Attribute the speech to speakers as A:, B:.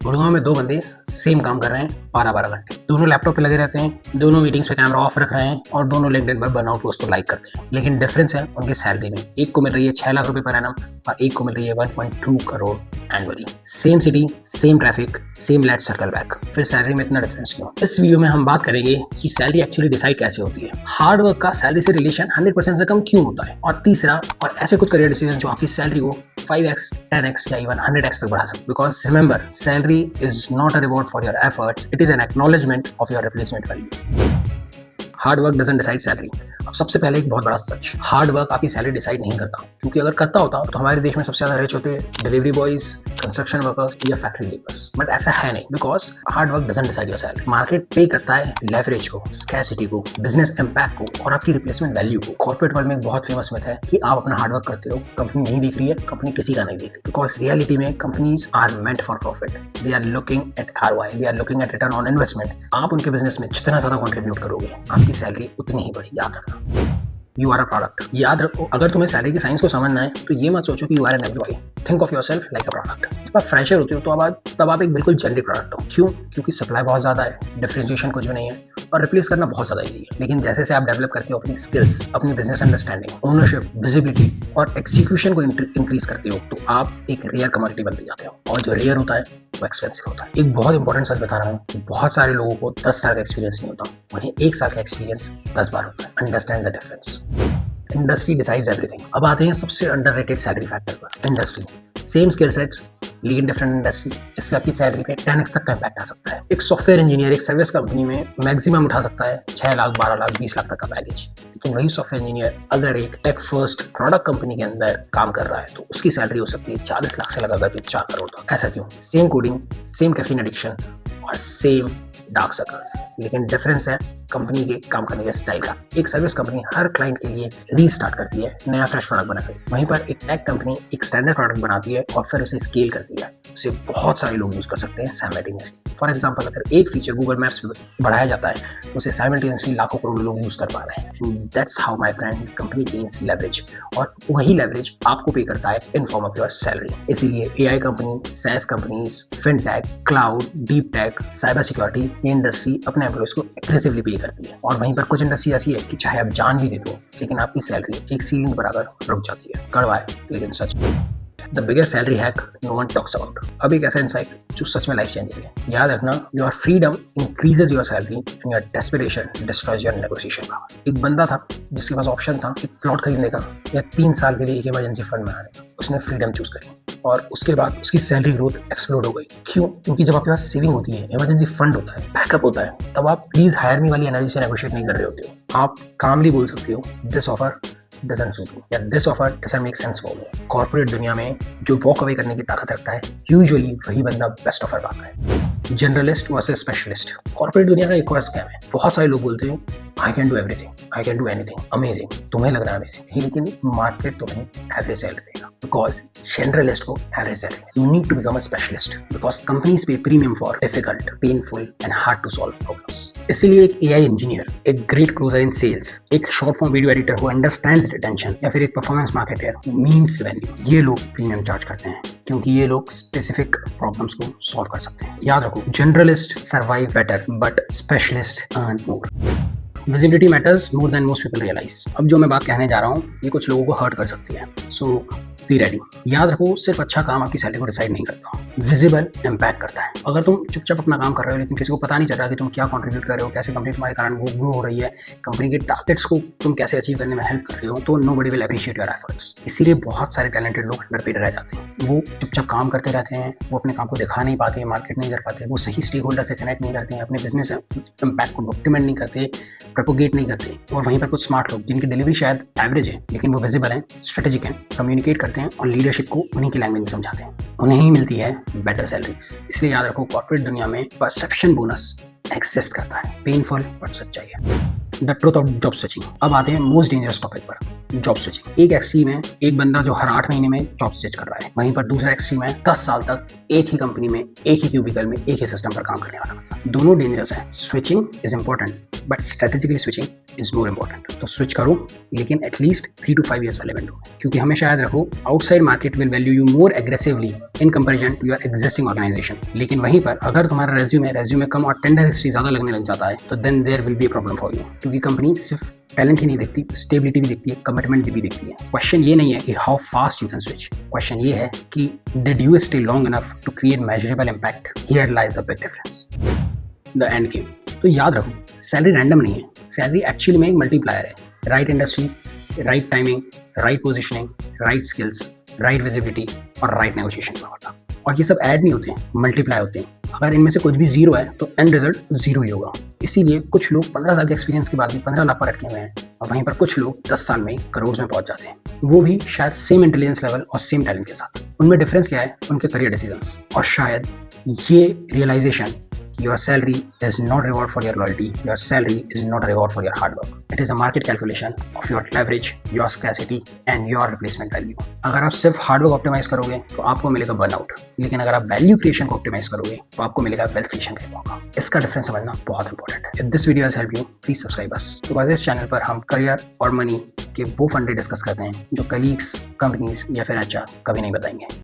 A: गुड़गांव में दो बंदे सेम काम कर रहे हैं 12-12 घंटे। दोनों लैपटॉप पे लगे रहते हैं, दोनों मीटिंग्स पे कैमरा ऑफ रख रहे हैं और दोनों लिंक्डइन पर बर्नआउट पोस्ट को लाइक करते हैं। लेकिन डिफरेंस है उनकी सैलरी में। एक को मिल रही है 6 लाख रुपए पर एनम और एक को मिल रही है 1.2 crore annually. Same city, same traffic, same late circle back. फिर सैलरी में इतना डिफरेंस क्यों? इस वीडियो में हम बात करेंगे कि सैलरी एक्चुअली डिसाइड कैसे होती है, हार्ड वर्क का सैलरी से रिलेशन 100% से कम क्यों होता है, और तीसरा और ऐसे कुछ करियर डिसीजन जो आपकी सैलरी को 5x, 10x या इवन 100x तक बढ़ा सकते। Because remember, salary is not a reward for your efforts, it is an acknowledgement of your replacement value. Hard work doesn't decide salary. अब सबसे पहले एक बहुत बड़ा सच, हार्ड वर्क आपकी सैलरी डिसाइड नहीं करता, क्योंकि अगर करता होता तो हमारे देश में सबसे ज्यादा रिच होते डिलीवरी बॉयज, कंस्ट्रक्शन वर्कर्स या फैक्ट्री लेबर्स। बट ऐसा है नहीं, because hard work doesn't decide your salary. Market पे करता है लेवरेज को, स्कैसिटी को, बिजनेस इम्पैक्ट को और आपकी रिप्लेसमेंट वैल्यू को। कॉर्पोरेट वर्ल्ड में एक बहुत फेमस मिथ है कि आप अपना हार्ड वर्क करते हो, कंपनी नहीं देख रही है, कंपनी किसी का नहीं देख रही। बिकॉज रियलिटी में companies are meant for profit, they are looking at ROI, they are looking at return on investment. आप उनके बिजनेस में जितना ज्यादा कॉन्ट्रीब्यूट करोगे, आपकी सैलरी उतनी ही बढ़ेगी। याद रखना, यू आर अ प्रोडक्ट। याद रखो, अगर तुम्हें सैलरी की साइंस को समझना है तो ये मत सोचो कि you are an employee. Think of yourself like a product. जब आप फ्रेशर होते हो तो तब आप एक बिल्कुल जेनरिक प्रोडक्ट हो। क्यों? क्योंकि सप्लाई बहुत ज्यादा है, डिफरेंशिएशन कुछ भी नहीं है और रिप्लेस करना बहुत ज्यादा ईजी है। लेकिन जैसे से आप डेवलप करते हो अपनी स्किल्स, अपनी बिजनेस अंडरस्टैंडिंग, ओनरशिप, विजिबिलिटी और एक्सिक्यूशन को इंक्रीज करते हो तो आप एक रेयर कमोडिटी बनते जाते हो। और जो रेयर होता है वो एक्सपेंसिव होता है। एक बहुत इंपॉर्टेंट सच बता रहा हूँ कि बहुत सारे लोगों को 10 साल का एक्सपीरियंस नहीं होता, वहीं 1 साल का एक्सपीरियंस 10 बार होता है। Understand the difference. Industry decides everything. अब आते हैं सबसे अंडररेटेड सैलरी फैक्टर पर, इंडस्ट्री। सेम स्किल सेट्स लेकिन डिफरेंट इंडस्ट्री, इससे आपकी सैलरी पे 10x तक का इम्पैक्ट आ सकता है। एक सॉफ्टवेयर इंजीनियर एक सर्विस कंपनी में मैक्सिमम उठा सकता है 6 लाख, 12 लाख, 20 लाख तक का पैकेज। लेकिन वही सॉफ्टवेयर इंजीनियर अगर एक टेक फर्स्ट प्रोडक्ट कंपनी के अंदर काम कर रहा है तो उसकी सैलरी हो सकती है 40 लाख से लगाकर 4 करोड़ तक। ऐसा क्यों? Same coding, same caffeine addiction और सेम डार्क सर्कल्स, लेकिन डिफरेंस है कंपनी के काम करने के स्टाइल का। एक सर्विस कंपनी हर क्लाइंट के लिए रीस्टार्ट करती है, नया फ्रेश प्रोडक्ट बनाती है। वहीं पर एक टेक कंपनी एक स्टैंडर्ड प्रोडक्ट बनाती है और फिर उसे स्केल करती है। उसे बहुत सारे लोग यूज कर सकते हैं साइमल्टेनियसली। फॉर एग्जांपल, अगर एक फीचर गूगल मैप्स पे बढ़ाया जाता है तो उसे साइमल्टेनियसली लाखों करोड़ लोग यूज कर पा रहे हैं। That's how my friend company gains leverage, और वही लेवरेज आपको पे करता है in form of your salary. इसीलिए AI company, SaaS companies, fintech, cloud, deep tech, cyber security, ये इंडस्ट्री अपने एम्प्लॉयज को एग्रेसिवली पे करती है। और वहीं पर कुछ इंडस्ट्री ऐसी है कि चाहे आप जान भी दे दो लेकिन आपकी सैलरी एक सीलिंग पर आकर रुक जाती है। कड़वा है लेकिन सच। The biggest salary hack no one talks about. अब एक ऐसा इंसाइट जो सच में लाइफ चेंजिंग है। याद रखना, your freedom increases your salary and your desperation destroys your negotiation power. एक बंदा था जिसके पास ऑप्शन था एक प्लॉट खरीदने का या 3 साल के लिए एक इमरजेंसी फंड में आने का। उसने फ्रीडम चूज करी और उसके बाद उसकी सैलरी ग्रोथ एक्सप्लोड हो गई। क्यों? क्योंकि जब आपके पास सेविंग होती है, इमरजेंसी फंड होता है, बैकअप होता है, तब आप प्लीज हायर मी वाली एनर्जी से नेगोशिएट नहीं कर रहे होते हो। आप कामली बोल सकते हो this offer doesn't suit me या this offer doesn't make sense for me। Corporate दुनिया में जो वॉक अवे करने की ताकत रखता है, यूजुअली वही बंदा बेस्ट ऑफर पाता है। Generalist versus specialist. कॉर्पोरेट दुनिया का एक और स्कैम है। बहुत सारे लोग बोलते हैं I can do everything, I can do anything, amazing. तुम्हें लग रहा है अमेजिंग, लेकिन मार्केट तुम्हें एवरेज सैलरी देगा। बिकॉज जनरलिस्ट को average salary. You need to become a specialist because companies pay premium for difficult, painful and hard to solve problems. इसीलिए एक AI इंजीनियर, एक ग्रेट क्लोजर इन सेल्स, एक short form video editor who understands retention या फिर एक performance marketer who means revenue, ये लोग premium charge करते हैं क्योंकि ये लोग स्पेसिफिक प्रॉब्लम्स को सॉल्व कर सकते हैं। याद रखो, generalist survive better but specialist earn more. Visibility matters more than most people realise. अब जो मैं बात कहने जा रहा हूँ ये कुछ लोगों को हर्ट कर सकती है, सो बी रेडी। याद रखो, सिर्फ अच्छा काम आपकी सैलरी को डिसाइड नहीं करता, विजिबल इम्पैक्ट करता है। अगर तुम चुपचाप अपना काम कर रहे हो लेकिन किसी को पता नहीं चल रहा कि तुम क्या कंट्रीब्यूट कर रहे हो, कैसे कंपनी तुम्हारे कारण ग्रो हो रही है, कंपनी के टारगेट्स को तुम कैसे अचीव करने में हेल्प कर रहे हो, तो nobody will appreciate your efforts. इसीलिए बहुत सारे टैलेंटेड लोग अंडरपेड रह जाते हैं। वो चुपचाप काम करते रहते हैं, वो अपने काम को दिखा नहीं पाते, मार्केट नहीं कर पाते, वो सही स्टेक होल्डर से कनेक्ट नहीं करते हैं, अपने बिजनेस इम्पैक्ट को डॉक्यूमेंट नहीं करते, प्रोपोगेट नहीं करते। और वहीं पर कुछ स्मार्ट लोग जिनकी डिलीवरी शायद एवरेज है लेकिन वो विजिबल है, स्ट्रेटेजिक है, कम्युनिकेट करते हैं और लीडरशिप को उन्हीं की लैंग्वेज में समझाते हैं। उन्हें ही मिलती है बेटर सैलरीज। इसलिए याद रखो, कॉर्पोरेट दुनिया में परसेप्शन बोनस एग्जिस्ट करता है। पेनफुल बट सच्चाई है। The truth of job searching. अब आते हैं मोस्ट डेंजरस टॉपिक पर, जॉब स्विचिंग। एक एक्सट्रीम है एक बंदा जो हर 8 महीने में जॉब स्विच कर रहा है, वहीं पर दूसरा एक्सट्रीम है 10 साल तक एक ही कंपनी में, एक ही क्यूबिकल में, एक ही सिस्टम पर काम करने वाला बंदा। दोनों डेंजरस है। Switching is important but strategically switching is more important. तो स्विच करो लेकिन एटलीस्ट 3 to 5 years रेलेवेंट हो, क्योंकि हमेशा याद रखो outside market will value you more aggressively in comparison to your existing organisation. लेकिन वहीं पर अगर तुम्हारा रेज्यूमे कम और टेंडर हिस्ट्री ज्यादा लगने लग जाता है तो then there will be problem for you, क्योंकि कंपनी सिर्फ टैलेंट ही नहीं देखती, स्टेबिलिटी भी देखती है, कमिटमेंट भी देखती है। क्वेश्चन ये नहीं है कि how fast you can switch, question ये है कि did you stay long enough to create measurable impact. Here lies the big difference, the end game. तो याद रखो सैलरी रैंडम नहीं है, सैलरी एक्चुअली में एक मल्टीप्लायर है। Right industry, right timing, right positioning, right skills, right visibility और right negotiation का होता। और ये सब ऐड नहीं होते हैं, मल्टीप्लाई होते हैं। अगर इनमें से कुछ भी जीरो है तो एंड रिजल्ट जीरो ही होगा। इसीलिए कुछ लोग 15 साल के एक्सपीरियंस के बाद भी 15 लाख पर अटके हुए हैं और वहीं पर कुछ लोग 10 साल में करोड़ में पहुंच जाते हैं, वो भी शायद सेम इंटेलिजेंस लेवल और सेम टैलेंट के साथ। उनमें डिफरेंस क्या है? उनके करियर डिसीजंस। और शायद ये realisation your salary is not reward for your loyalty, your salary is not a reward for your hard work. It is a market calculation of your leverage, your scarcity and your replacement value. अगर आप सिर्फ hard work optimise करोगे तो आपको मिलेगा burnout, लेकिन अगर आप वैल्यू क्रिएशन को ऑप्टिमाइज करोगे तो आपको मिलेगा वेल्थ क्रिएशन का मौका। इसका डिफरेंस समझना बहुत इंपॉर्टेंट है। If this video has help you please subscribe us. तो गाइस इस चैनल पर हम करियर और मनी के वो फंडे डिस्कस करते हैं जो कलीग्स, कंपनीज या फिर एचआर कभी नहीं बताएंगे।